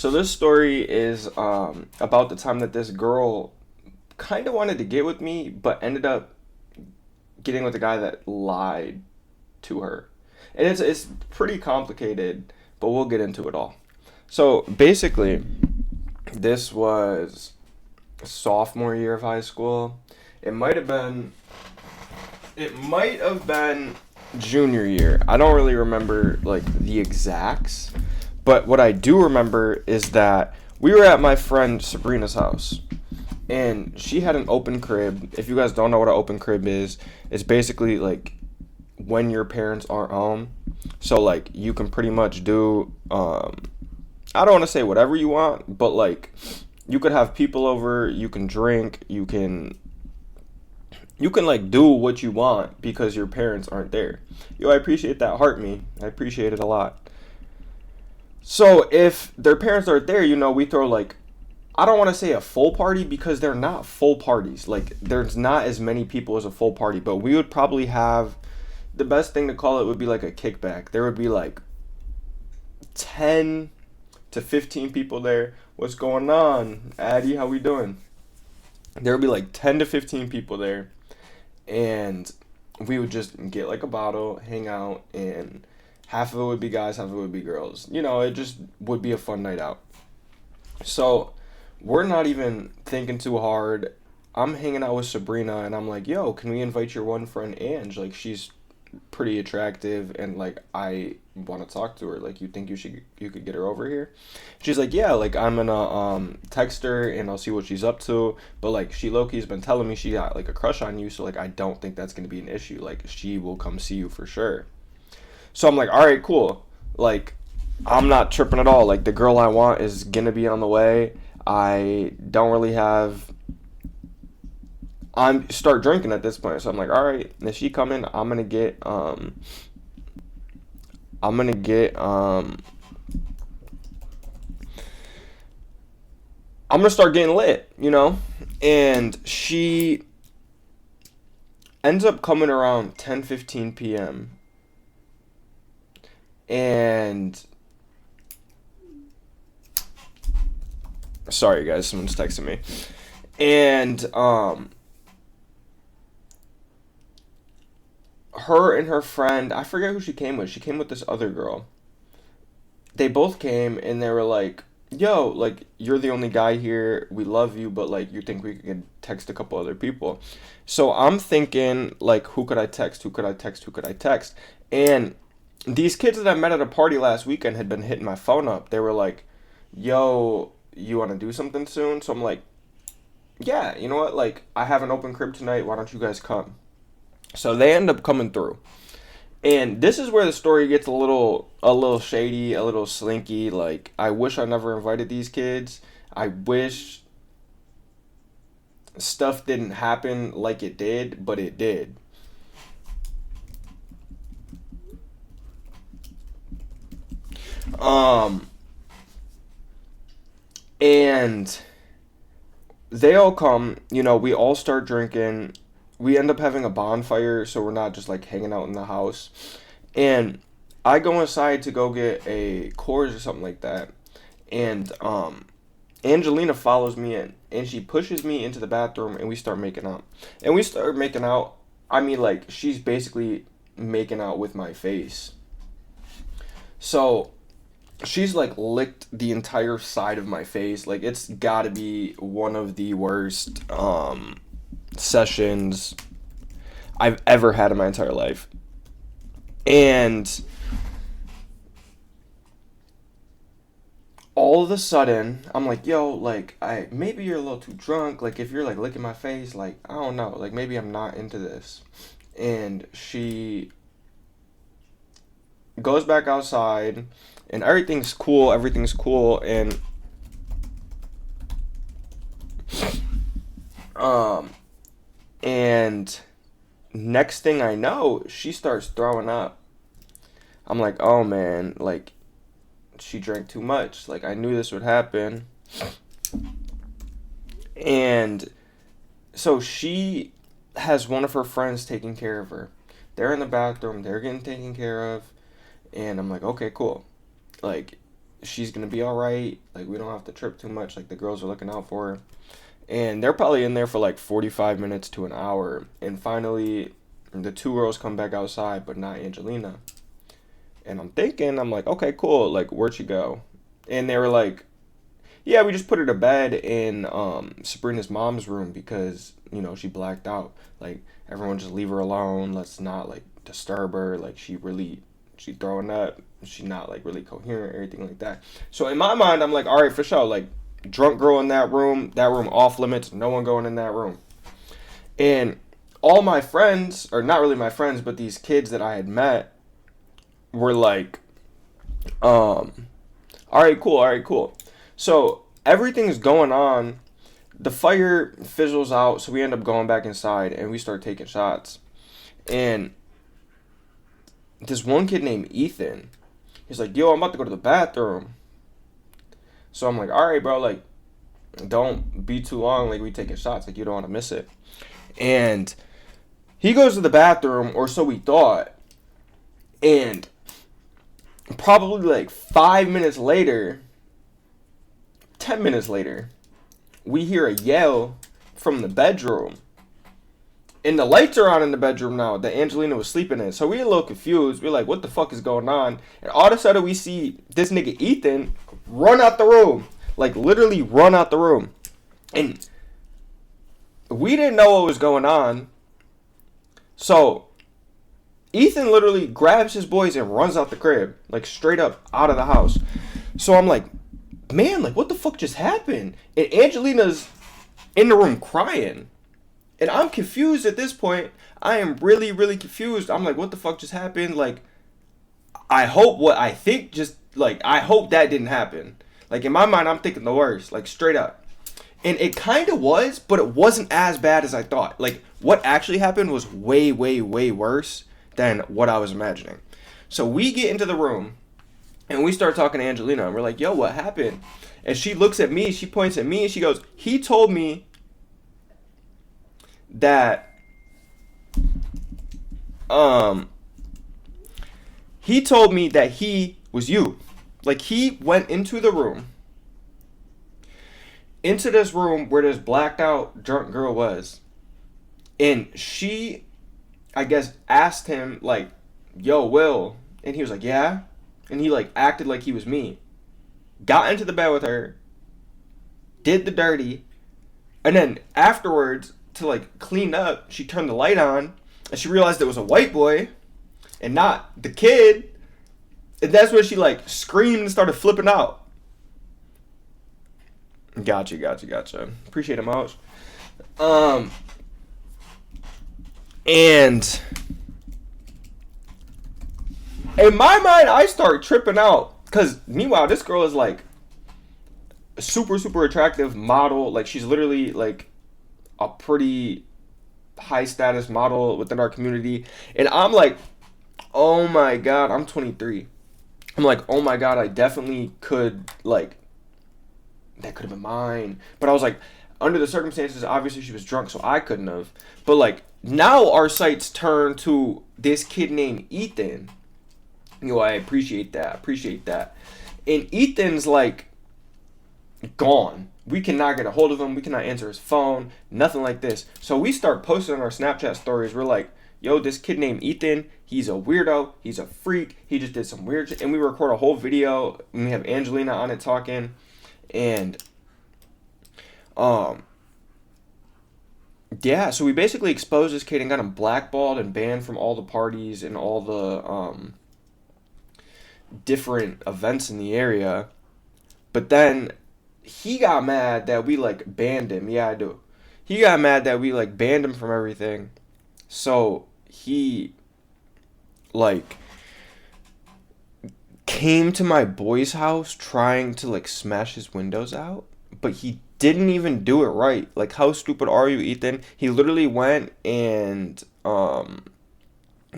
So this story is about the time that this girl kind of wanted to get with me, but ended up getting with a guy that lied to her. And it's pretty complicated, but we'll get into it all. So basically, this was sophomore year of high school. It might have been it might have been junior year. I don't really remember like the exacts, but what I do remember is that we were at my friend Sabrina's house, and she had an open crib. If you guys don't know what an open crib is, it's basically like when your parents aren't home. So like you can pretty much do I don't want to say whatever you want, but like you could have people over, you can drink, you can like do what you want because your parents aren't there. Yo, I appreciate that heart me. I appreciate it a lot. So if their parents aren't there, we throw like I don't want to say a full party because they're not full parties. Like there's not as many people as a full party, but we would probably have the best thing to call it would be like a kickback. There would be like 10 to 15 people there. What's going on? Addie, how we doing? There would be like 10 to 15 people there, and we would just get like a bottle, hang out, and half of it would be guys, half of it would be girls. It just would be a fun night out. So we're not even thinking too hard. I'm hanging out with Sabrina, and I'm like, yo, can we invite your one friend Ange? Like, she's pretty attractive, and like I want to talk to her. Like, you could get her over here? She's like, yeah, like I'm gonna text her and I'll see what she's up to. But like she low-key's been telling me she got like a crush on you, so like I don't think that's gonna be an issue. Like she will come see you for sure. So I'm like, all right, cool. Like I'm not tripping at all. Like the girl I want is gonna be on the way. I don't really have I'm start drinking at this point. So I'm like, all right, if she coming, I'm gonna get I'm gonna start getting lit. And she ends up coming around 10:15 p.m. And sorry guys, someone's texting me. And her and her friend, I forget who she came with. She came with this other girl. They both came and they were like, yo, like, you're the only guy here. We love you, but like, you think we could text a couple other people? So I'm thinking, like, who could I text? Who could I text? Who could I text? And these kids that I met at a party last weekend had been hitting my phone up. They were like, yo, you want to do something soon? So I'm like, yeah, you know what? Like, I have an open crib tonight. Why don't you guys come? So they end up coming through. And this is where the story gets a little shady, a little slinky. Like I wish I never invited these kids. I wish stuff didn't happen like it did, but it did. Um and they all come, we all start drinking. We end up having a bonfire, so we're not just like hanging out in the house. And I go inside to go get a Coors or something like that. And Angelina follows me in, and she pushes me into the bathroom, and we start making out. And we start making out. I mean, like she's basically making out with my face. So she's like licked the entire side of my face. Like it's got to be one of the worst sessions I've ever had in my entire life. And all of a sudden, I'm like, yo, like I maybe you're a little too drunk. Like if you're like licking my face, like I don't know, like maybe I'm not into this. And she goes back outside, and everything's cool, and um and next thing I know, she starts throwing up. I'm like, oh man, like she drank too much. Like I knew this would happen. And so she has one of her friends taking care of her. They're in the bathroom, they're getting taken care of, and I'm like, okay, cool. Like she's gonna be all right. Like, we don't have to trip too much. Like, the girls are looking out for her, and they're probably in there for like 45 minutes to an hour. And finally, the two girls come back outside, but not Angelina. And I'm like, okay, cool. Like, where'd she go? And they were like, yeah, we just put her to bed in Sabrina's mom's room because, she blacked out. Like, everyone just leave her alone. Let's not, like, disturb her. Like, she throwing up. She's not, like, really coherent or anything like that. So in my mind, I'm like, all right, for sure. Like, drunk girl in that room off limits. No one going in that room. And all my friends, or not really my friends, but these kids that I had met were like, all right, cool. So everything's going on. The fire fizzles out, so we end up going back inside and we start taking shots. And this one kid named Ethan, he's like, yo, I'm about to go to the bathroom. So I'm like, all right, bro, like, don't be too long. Like, we taking shots. Like, you don't want to miss it. And he goes to the bathroom, or so we thought. And probably like 5 minutes later, 10 minutes later, we hear a yell from the bedroom. And the lights are on in the bedroom now that Angelina was sleeping in. So we're a little confused. We're like, what the fuck is going on? And all of a sudden we see this nigga Ethan run out the room. Like, literally run out the room. And we didn't know what was going on. So Ethan literally grabs his boys and runs out the crib. Like, straight up out of the house. So I'm like, man, like, what the fuck just happened? And Angelina's in the room crying. And I'm confused at this point. I am really, really confused. I'm like, what the fuck just happened? Like, I hope that didn't happen. Like, in my mind, I'm thinking the worst. Like, straight up. And it kind of was, but it wasn't as bad as I thought. Like, what actually happened was way, way, way worse than what I was imagining. So we get into the room, and we start talking to Angelina, and we're like, yo, what happened? And she looks at me, she points at me, and she goes, he told me that he was you. Like, he went into this room where this blacked out drunk girl was, and she, I guess, asked him, like, yo, Will, and he was like, yeah, and he, like, acted like he was me, got into the bed with her, did the dirty, and then afterwards, to, like, clean up, she turned the light on, and she realized it was a white boy, and not the kid, and that's when she, like, screamed and started flipping out. Gotcha. Appreciate it, Miles. And in my mind, I start tripping out, because meanwhile, this girl is, like, a super, super attractive model. Like, she's literally, like, a pretty high status model within our community. And I'm like, oh my god, I'm 23. I'm like, oh my god, I definitely could, like, that could have been mine. But I was like, under the circumstances, obviously she was drunk, so I couldn't have. But, like, now our sights turn to this kid named Ethan. I appreciate that. And Ethan's, like, gone. We cannot get a hold of him. We cannot answer his phone. Nothing like this. So we start posting on our Snapchat stories. We're like, yo, this kid named Ethan, he's a weirdo. He's a freak. He just did some weird shit. And we record a whole video. And we have Angelina on it talking. And, yeah, so we basically exposed this kid and got him blackballed and banned from all the parties and all the, different events in the area. But then he got mad that we, like, banned him. Yeah, I do. He got mad that we, like, banned him from everything. So he, like, came to my boy's house trying to, like, smash his windows out. But he didn't even do it right. Like, how stupid are you, Ethan? He literally went and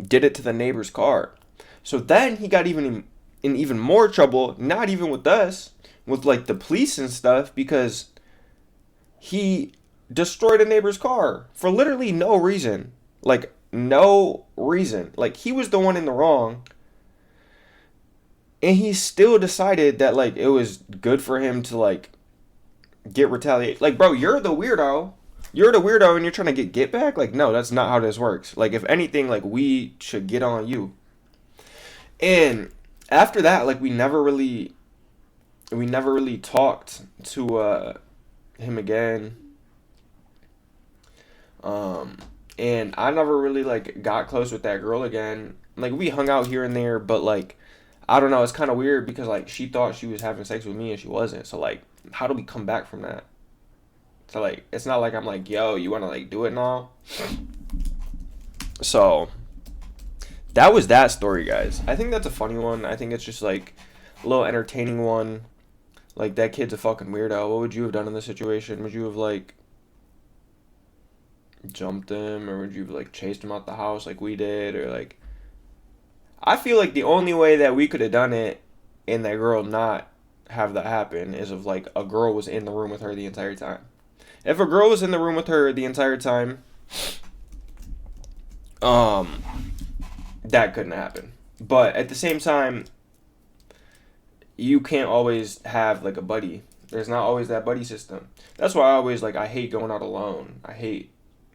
did it to the neighbor's car. So then he got in even more trouble, not even with us, with, like, the police and stuff, because he destroyed a neighbor's car for literally no reason. Like, no reason. Like, he was the one in the wrong. And he still decided that like it was good for him to like get retaliate. Like, bro, you're the weirdo. You're the weirdo and you're trying to get back? Like, no, that's not how this works. Like, if anything, like we should get on you. And after that, like we never really talked to him again. Um and I never really like got close with that girl again. Like we hung out here and there, but like I don't know, it's kind of weird because like she thought she was having sex with me and she wasn't. So like how do we come back from that? So like it's not like I'm like, "Yo, you want to like do it now?" So, that was that story, guys. I think that's a funny one. I think it's just like a little entertaining one. Like that kid's a fucking weirdo. What would you have done in this situation? Would you have like jumped him, or would you have like chased him out the house like we did, or like I feel like the only way that we could have done it and that girl not have that happen is if like a girl was in the room with her the entire time. If a girl was in the room with her the entire time, um, that couldn't happen. But at the same time, you can't always have like a buddy. There's not always that buddy system. That's why I always like I hate going out alone. I hate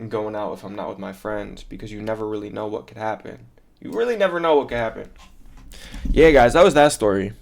going out if I'm not with my friends because you never really know what could happen. You really never know what could happen. Yeah, guys, that was that story.